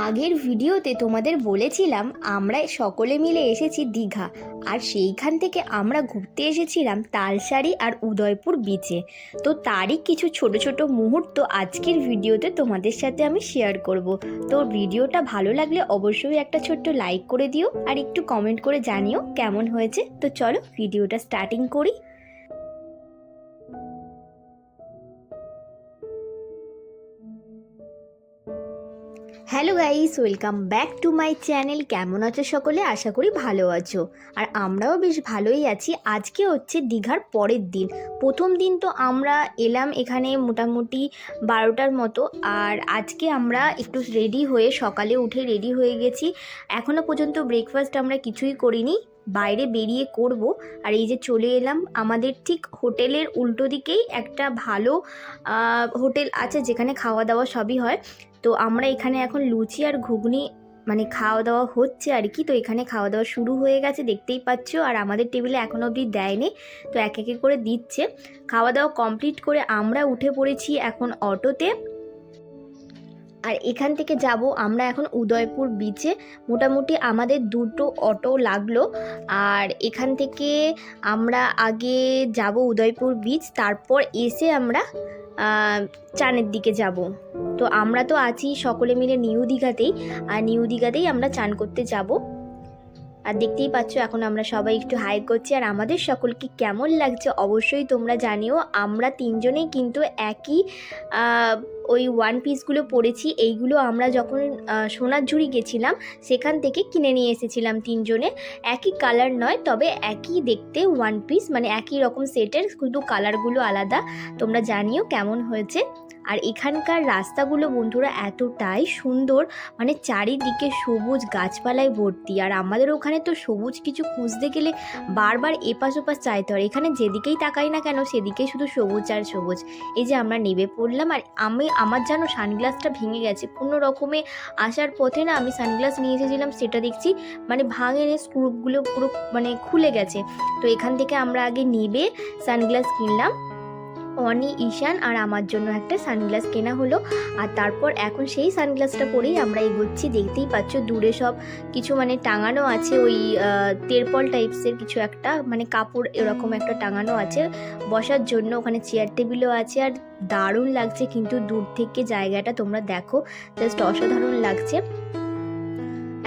আগের ভিডিওতে তোমাদের বলেছিলাম আমরা সকলে মিলে এসেছি দীঘা, আর সেইখান থেকে আমরা ঘুরতে এসেছিলাম তালসারি আর উদয়পুর বিচে। তো তারই কিছু ছোট ছোট মুহূর্ত আজকের ভিডিওতে তোমাদের সাথে আমি শেয়ার করব। তো ভিডিওটা ভালো লাগলে অবশ্যই একটা ছোট্ট লাইক করে দিও আর একটু কমেন্ট করে জানিও কেমন হয়েছে। তো চলো ভিডিওটা স্টার্টিং করি। Hello guys, welcome back to my channel. কেমন আছো সকলে? আশা করি ভালো আছো, আর আমরাও বেশ ভালোই আছি। আজকে হচ্ছে দীঘার পরের দিন, প্রথম দিন। তো আমরা এলাম এখানে মোটামুটি 12টার মতো, আর আজকে আমরা একটু রেডি হয়ে সকালে উঠে রেডি হয়ে গেছি। এখনও পর্যন্ত ব্রেকফাস্ট আমরা কিছুই করিনি, বাইরে বেরিয়ে করব। আর এই যে চলে এলাম, আমাদের ঠিক হোটেলের উল্টো দিকেই একটা ভালো হোটেল আছে যেখানে খাওয়া দাওয়া সবই হয়। তো আমরা এখানে এখন লুচি আর ঘুগনি মানে খাওয়া দাওয়া হচ্ছে আর কি। তো এখানে খাওয়া দাওয়া শুরু হয়ে গেছে, দেখতেই পাচ্ছ। আর আমাদের টেবিলে এখনও অবধি দেয়নি, তো এক একে করে দিচ্ছে। খাওয়া দাওয়া কমপ্লিট করে আমরা উঠে পড়েছি এখন অটোতে, আর এখান থেকে যাব আমরা এখন উদয়পুর বিচে। মোটামুটি আমাদের 2টো অটো লাগলো, আর এখান থেকে আমরা আগে যাব উদয়পুর বিচ, তারপর এসে আমরা চানের দিকে যাব। তো আমরা তো আছি সকলে মিলে নিউ দীঘাতেই, আর নিউ দীঘাতেই আমরা চান করতে যাব। আর দেখতেই পাচ্ছ এখন আমরা সবাই একটু হাই করছি। আর আমাদের সকলকে কেমন লাগছে অবশ্যই তোমরা জানিও। আমরা তিনজনেই কিন্তু একই ওই ওয়ান পিসগুলো পরেছি। এইগুলো আমরা যখন সোনারঝুরি গেছিলাম সেখান থেকে কিনে নিয়ে এসেছিলাম তিনজনে। একই কালার নয়, তবে একই দেখতে ওয়ান পিস, মানে একই রকম সেটের, শুধু কালারগুলো আলাদা। তোমরা জানিও কেমন হয়েছে। আর এখানকার রাস্তাগুলো বন্ধুরা এতটাই সুন্দর, মানে চারিদিকে সবুজ গাছপালায় ভর্তি। আর আমাদের ওখানে তো সবুজ কিছু খুঁজতে গেলে বারবার এপাশ ওপাশ চাইতে হয়, এখানে যেদিকেই তাকাই না কেন সেদিকেই শুধু সবুজ আর সবুজ। এই যে আমরা নেমে পড়লাম, আর আমার যেন সানগ্লাসটা ভেঙে গেছে কোনো রকমে। আসার পথে না আমি সানগ্লাস নিয়ে এসেছিলাম, সেটা দেখছি মানে ভাঙেনি, স্ক্রুপগুলো পুরো মানে খুলে গেছে। তো এখান থেকে আমরা আগে নেবে সানগ্লাস কিনলাম। অনি, ঈশান আর আমার জন্য একটা সানগ্লাস কেনা হলো। আর তারপর এখন সেই সানগ্লাসটা পরেই আমরা এগোচ্ছি। দেখতেই পাচ্ছ দূরে সব কিছু মানে টাঙানো আছে, ওই তেরপল টাইপসের কিছু একটা, মানে কাপড় এরকম একটা টাঙানো আছে বসার জন্য। ওখানে চেয়ার টেবিলও আছে, আর দারুণ লাগছে কিন্তু দূর থেকে জায়গাটা তোমরা দেখো, জাস্ট অসাধারণ লাগছে।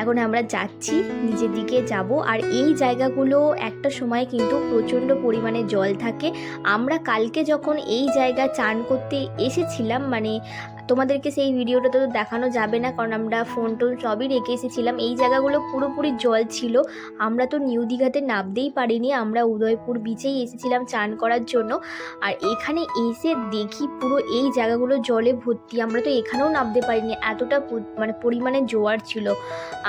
এখন আমরা যাচ্ছি, নিচের দিকে যাব। আর এই জায়গাগুলো একটা সময় কিন্তু প্রচণ্ড পরিমাণে জল থাকে। আমরা কালকে যখন এই জায়গা চান করতে এসেছিলাম, মানে তোমাদেরকে সেই ভিডিওটা তো দেখানো যাবে না, কারণ আমরা ফোন টোন সবই রেখে এসেছিলাম। এই জায়গাগুলো পুরোপুরি জল ছিল। আমরা তো নিউ দীঘাতে নামতেই পারিনি, আমরা উদয়পুর বিচেই এসেছিলাম চান করার জন্য। আর এখানে এসে দেখি পুরো এই জায়গাগুলো জলে ভর্তি। আমরা তো এখানেও নামতে পারিনি, এতটা মানে পরিমাণে জোয়ার ছিল।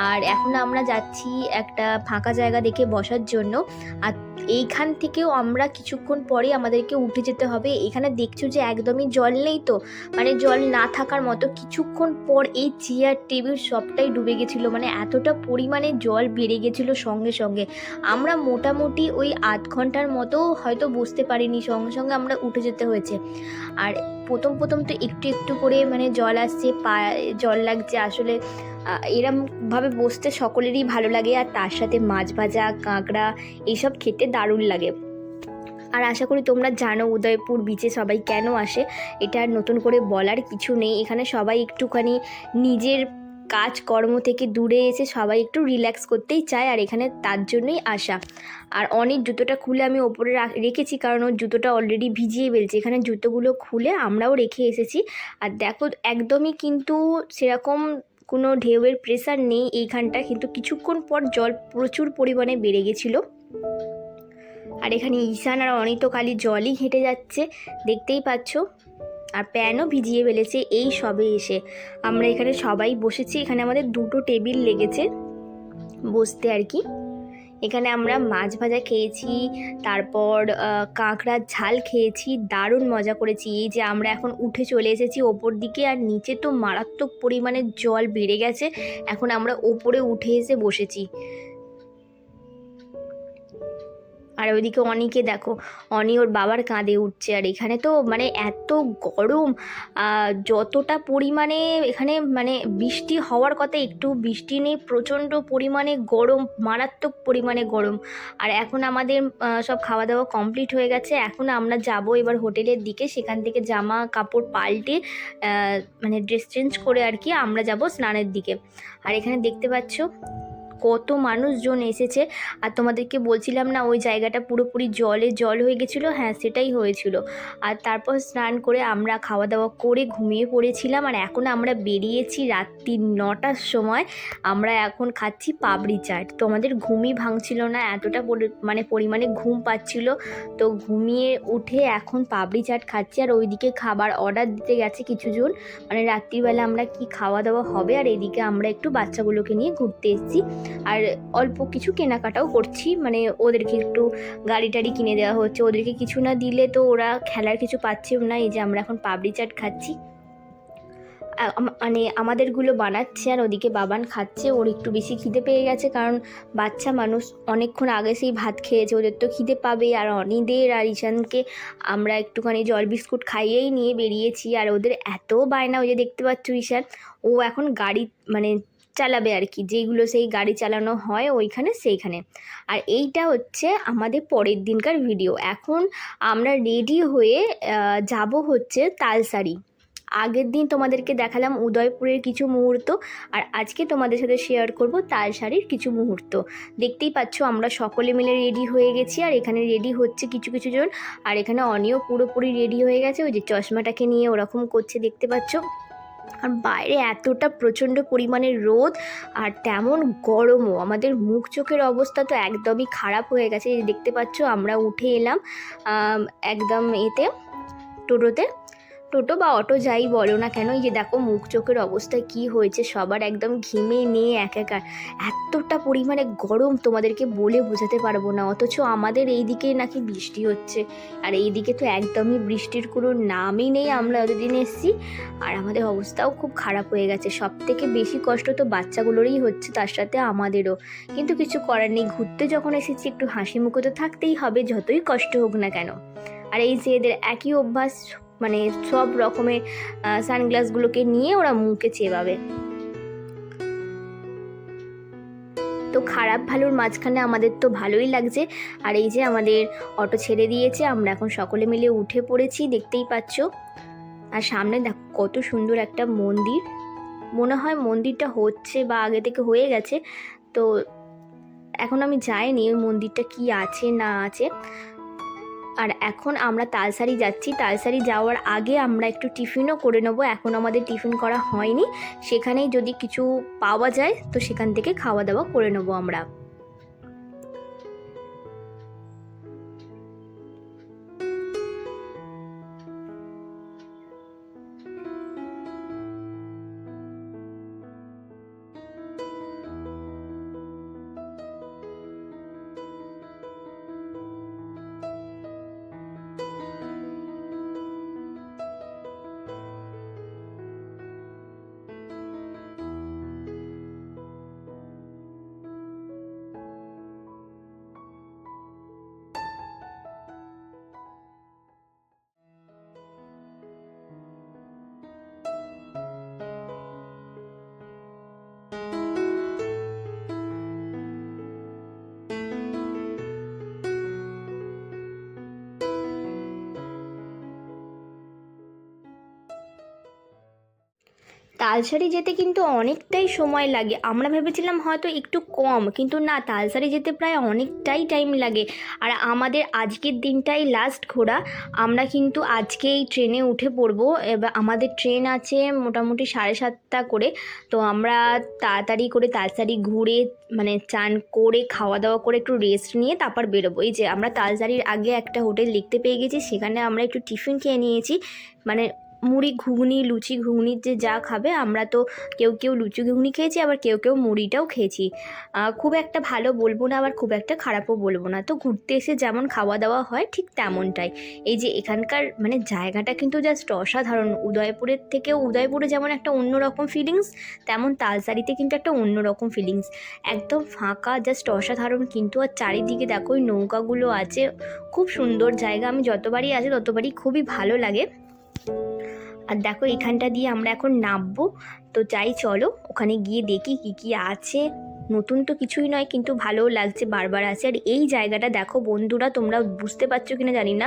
আর এখন আমরা যাচ্ছি একটা ফাঁকা জায়গা দেখে বসার জন্য। আর এইখান থেকেও আমরা কিছুক্ষণ পরে আমাদেরকে উঠে যেতে হবে। এখানে দেখছো যে একদমই জল নেই, তো মানে জল না থাকার মতো। কিছুক্ষণ পর এই চেয়ার টেবিল সবটাই ডুবে গেছিলো, মানে এতটা পরিমাণে জল বেড়ে গেছিলো সঙ্গে সঙ্গে। আমরা মোটামুটি ওই আধ ঘন্টার মতো হয়তো বসতে পারিনি, সঙ্গে সঙ্গে আমরা উঠে যেতে হয়েছে। আর প্রথম প্রথম তো একটু একটু করে মানে জল আসছে, পায়ে জল লাগছে। আসলে এরমভাবে বসতে সকলেরই ভালো লাগে, আর তার সাথে মাছ ভাজা, কাঁকড়া এইসব খেতে দারুণ লাগে। আর আশা করি তোমরা জানো উদয়পুর বিচে সবাই কেন আসে, এটা আর নতুন করে বলার কিছু নেই। এখানে সবাই একটুখানি নিজের কাজকর্ম থেকে দূরে এসে সবাই একটু রিল্যাক্স করতেই চায়, আর এখানে তার জন্যই আসা। আর অনেক জুতোটা খুলে আমি ওপরে রেখেছি, কারণ ওর জুতোটা অলরেডি ভিজিয়ে ফেলছে। এখানে জুতোগুলো খুলে আমরাও রেখে এসেছি। আর দেখো একদমই কিন্তু সেরকম কোনো ঢেউয়ের প্রেসার নেই এইখানটা, কিন্তু কিছুক্ষণ পর জল প্রচুর পরিমাণে বেড়ে গেছিলো। আর এখানে ঈশান আর অনিত কালী জলই হেঁটে যাচ্ছে, দেখতেই পাচ্ছ। আর প্যানও ভিজিয়ে ফেলেছে এই সবে এসে। আমরা এখানে সবাই বসেছি, এখানে আমাদের 2টো টেবিল লেগেছে বসতে আর কি। এখানে আমরা মাছ ভাজা খেয়েছি, তারপর কাঁকড়ার ঝাল খেয়েছি, দারুণ মজা করেছি। এই যে আমরা এখন উঠে চলে এসেছি ওপর দিকে, আর নিচে তো মারাত্মক পরিমাণে জল বেড়ে গেছে। এখন আমরা ওপরে উঠে এসে বসেছি। আর ওইদিকে অনিকে দেখো, অনি ওর বাবার কাঁধে উঠছে। আর এখানে তো মানে এত গরম, যতটা পরিমাণে এখানে মানে বৃষ্টি হওয়ার কথা, একটু বৃষ্টি নেই, প্রচণ্ড পরিমাণে গরম, মারাত্মক পরিমাণে গরম। আর এখন আমাদের সব খাওয়া দাওয়া কমপ্লিট হয়ে গেছে। এখন আমরা যাব এবার হোটেলের দিকে, সেখান থেকে জামা কাপড় পাল্টে মানে ড্রেস চেঞ্জ করে আর কি আমরা যাব স্নানের দিকে। আর এখানে দেখতে পাচ্ছ কত মানুষজন এসেছে। আর তোমাদেরকে বলছিলাম না ওই জায়গাটা পুরোপুরি জলে জল হয়ে গেছিলো, হ্যাঁ সেটাই হয়েছিল। আর তারপর স্নান করে আমরা খাওয়া দাওয়া করে ঘুমিয়ে পড়েছিলাম। আর এখন আমরা বেরিয়েছি রাত্রি 9টার সময়। আমরা এখন খাচ্ছি পাপড়ি চাট। তো আমাদের ঘুমই ভাঙছিল না, এতটা মানে পরিমাণে ঘুম পাচ্ছিল। তো ঘুমিয়ে উঠে এখন পাপড়ি চাট খাচ্ছি। আর ওইদিকে খাবার অর্ডার দিতে গেছে কিছুজন, মানে রাত্রিবেলা আমরা কি খাওয়া দাওয়া হবে। আর এদিকে আমরা একটু বাচ্চাগুলোকে নিয়ে ঘুরতে এসেছি, আর অল্প কিছু কেনাকাটাও করছি, মানে ওদেরকে একটু গাড়ি টাড়ি কিনে দেওয়া হচ্ছে। ওদেরকে কিছু না দিলে তো ওরা খেলার কিছু পাচ্ছেও না। এই যে আমরা এখন পাপড়ি চাট খাচ্ছি, মানে আমাদেরগুলো বানাচ্ছে আর ওদিকে বাবান খাচ্ছে। ওর একটু বেশি খিদে পেয়ে গেছে, কারণ বাচ্চা মানুষ অনেকক্ষণ আগে সেই ভাত খেয়েছে, ওদের তো খিদে পাবে। আর অনিদের আর ঈশানকে আমরা একটুখানি জল বিস্কুট খাইয়েই নিয়ে বেরিয়েছি। আর ওদের এত বায়না, ওই যে দেখতে পাচ্ছ ঈশান, ও এখন গাড়ি মানে চালাবে আর কি, যেগুলো সেই গাড়ি চালানো হয় ওইখানে সেইখানে। আর এইটা হচ্ছে আমাদের পরের দিনকার ভিডিও। এখন আমরা রেডি হয়ে যাব হচ্ছে তালসারি। আগের দিন তোমাদেরকে দেখালাম উদয়পুরের কিছু মুহূর্ত, আর আজকে তোমাদের সাথে শেয়ার করব তালসারির কিছু মুহূর্ত। দেখতেই পাচ্ছ আমরা সকলে মিলে রেডি হয়ে গেছি, আর এখানে রেডি হচ্ছে কিছু কিছু জন। আর এখানে অনিও পুরোপুরি রেডি হয়ে গেছে, ওই যে চশমাটাকে নিয়ে ওরকম করছে দেখতে পাচ্ছ। আর বাইরে এতটা প্রচণ্ড পরিমাণে রোদ আর তেমন গরমও, আমাদের মুখ চোখের অবস্থা তো একদমই খারাপ হয়ে গেছে। দেখতে পাচ্ছ আমরা উঠে এলাম একদম এতে, টোটোতে, টোটো বা অটো যাই বলো না কেন। এই যে দেখো মুখ চোখের অবস্থা কি হয়েছে সবার, একদম ঘিমে নিয়ে একাকার। এতটা পরিমাণে গরম তোমাদেরকে বলে বোঝাতে পারবো না। অথচ আমাদের এই দিকে নাকি বৃষ্টি হচ্ছে, আর এই দিকে তো একদমই বৃষ্টির কোনো নামই নেই। আমরা অতদিন এসেছি, আর আমাদের অবস্থাও খুব খারাপ হয়ে গেছে। সব থেকে বেশি কষ্ট তো বাচ্চাগুলোরই হচ্ছে, তার সাথে আমাদেরও। কিন্তু কিছু করার নেই, ঘুরতে যখন এসেছি একটু হাসি মুখে তো থাকতেই হবে, যতই কষ্ট হোক না কেন। আর এই যে এদের একই অভ্যাস, মানে সব রকমের সানগ্লাসগুলোকে নিয়ে ওরা মুখে চেবাবে। তো খারাপ ভালোর মাঝখানে আমাদের তো ভালোই লাগছে। আর এই যে আমাদের অটো ছেড়ে দিয়েছে, আমরা এখন সকলে মিলে উঠে পড়েছি, দেখতেই পাচ্ছ। আর সামনে দেখো কত সুন্দর একটা মন্দির, মনে হয় মন্দিরটা হচ্ছে বা আগে থেকে হয়ে গেছে। তো এখন আমি যাইনি ওই মন্দিরটা কি আছে না আছে। আর এখন আমরা তালসারি যাচ্ছি। তালসারি যাওয়ার আগে আমরা একটু টিফিনও করে নেবো, এখন আমাদের টিফিন করা হয়নি। সেখানেই যদি কিছু পাওয়া যায় তো সেখান থেকে খাওয়া দাওয়া করে নেবো আমরা। তালসারি যেতে কিন্তু অনেকটাই সময় লাগে। আমরা ভেবেছিলাম হয়তো একটু কম, কিন্তু না, তালসারি যেতে প্রায় অনেকটাই টাইম লাগে। আর আমাদের আজকের দিনটাই লাস্ট ঘোরা। আমরা কিন্তু আজকেই ট্রেনে উঠে পড়বো। এবার আমাদের ট্রেন আছে মোটামুটি 7:30 করে। তো আমরা তাড়াতাড়ি করে তালসারি ঘুরে মানে চান করে খাওয়া দাওয়া করে একটু রেস্ট নিয়ে তারপর বেরোবো। এই যে আমরা তালসারির আগে একটা হোটেল দেখতে পেয়ে গেছি, সেখানে আমরা একটু টিফিন খেয়ে নিয়েছি। মানে মুড়ি ঘুগনি, লুচি ঘুগনির যে যা খাবে, আমরা তো কেউ কেউ লুচি ঘুগনি খেয়েছি, আবার কেউ কেউ মুড়িটাও খেয়েছি। খুব একটা ভালো বলবো না, আবার খুব একটা খারাপও বলবো না। তো ঘুরতে এসে যেমন খাওয়া দাওয়া হয় ঠিক তেমনটাই। এই যে এখানকার মানে জায়গাটা কিন্তু জাস্ট অসাধারণ। উদয়পুরে যেমন একটা অন্যরকম ফিলিংস, তেমন তালসারিতে কিন্তু একটা অন্যরকম ফিলিংস। একদম ফাঁকা, জাস্ট অসাধারণ। কিন্তু আর চারিদিকে দেখো ওই নৌকাগুলো আছে, খুব সুন্দর জায়গা। আমি যতবারই আসি ততবারই খুবই ভালো লাগে। আর দেখো এখানটা দিয়ে আমরা এখন নামবো, তো যাই চলো ওখানে গিয়ে দেখি কি কি আছে। নতুন তো কিছুই নয়, কিন্তু ভালোও লাগছে বারবার আছে। আর এই জায়গাটা দেখো বন্ধুরা, তোমরা বুঝতে পারছো কিনা জানি না,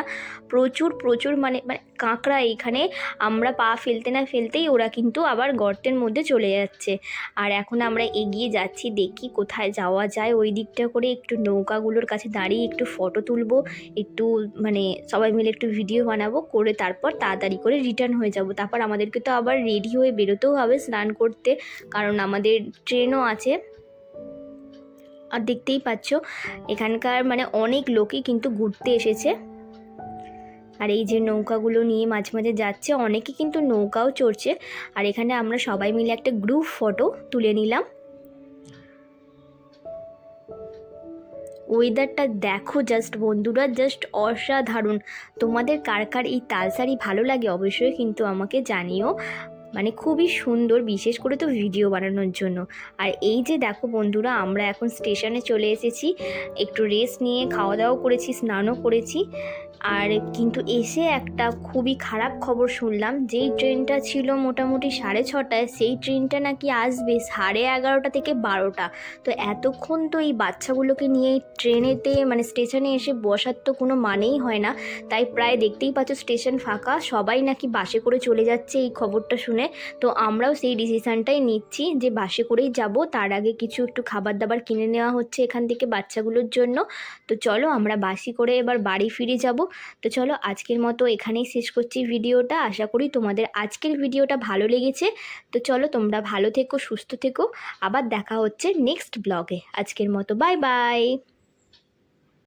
প্রচুর প্রচুর মানে মানে কাঁকড়া। এইখানে আমরা পা ফেলতে না ফেলতেই ওরা কিন্তু আবার গর্তের মধ্যে চলে যাচ্ছে। আর এখন আমরা এগিয়ে যাচ্ছি, দেখি কোথায় যাওয়া যায়। ওই দিকটা করে একটু নৌকাগুলোর কাছে দাঁড়িয়ে একটু ফটো তুলবো, একটু মানে সবাই মিলে একটু ভিডিও বানাবো, করে তারপর তাড়াতাড়ি করে রিটার্ন হয়ে যাব। তারপর আমাদেরকে তো আবার রেডি হয়ে বেরোতেও হবে স্নান করতে, কারণ আমাদের ট্রেনও আছে। আর দেখতেই পাচ্ছ এখানকার মানে অনেক লোকই কিন্তু ঘুরতে এসেছে। আর এই যে নৌকাগুলো নিয়ে মাঝে মাঝে যাচ্ছে, অনেকে কিন্তু নৌকাও চড়ছে। আর এখানে আমরা সবাই মিলে একটা গ্রুপ ফটো তুলে নিলাম। ওয়েদারটা দেখো জাস্ট বন্ধুরা, জাস্ট অসাধারণ। তোমাদের কার কার এই তালসারি ভালো লাগে অবশ্যই কিন্তু আমাকে জানিও। মানে খুবই সুন্দর, বিশেষ করে তো ভিডিও বানানোর জন্য। আর এই যে দেখো বন্ধুরা, আমরা এখন স্টেশনে চলে এসেছি। একটু রেস্ট নিয়ে খাওয়া দাওয়া করেছি, স্নানও করেছি। আর কিন্তু এসে একটা খুবই খারাপ খবর শুনলাম, যেই ট্রেনটা ছিল মোটামুটি 6:30টায়, সেই ট্রেনটা নাকি আসবে 11:30 থেকে 12টা। তো এতক্ষণ তো এই বাচ্চাগুলোকে নিয়ে ট্রেনেতে মানে স্টেশনে এসে বসার তো কোনো মানেই হয় না। তাই প্রায় দেখতেই পাচ্ছ স্টেশন ফাঁকা, সবাই নাকি বাসে করে চলে যাচ্ছে এই খবরটা শুনে। তো আমরাও সেই ডিসিশানটাই নিচ্ছি যে বাসে করেই যাব। তার আগে কিছু একটু খাবার দাবার কিনে নেওয়া হচ্ছে এখান থেকে বাচ্চাগুলোর জন্য। তো চলো আমরা বাসে করে এবার বাড়ি ফিরে যাব। তো চলো আজকের মতো এখানেই শেষ করছি ভিডিওটা। আশা করি তোমাদের আজকের ভিডিওটা ভালো লেগেছে। তো চলো তোমরা ভালো থেকো, সুস্থ থেকো। আবার দেখা হচ্ছে নেক্সট ব্লগে। আজকের মতো বাই বাই।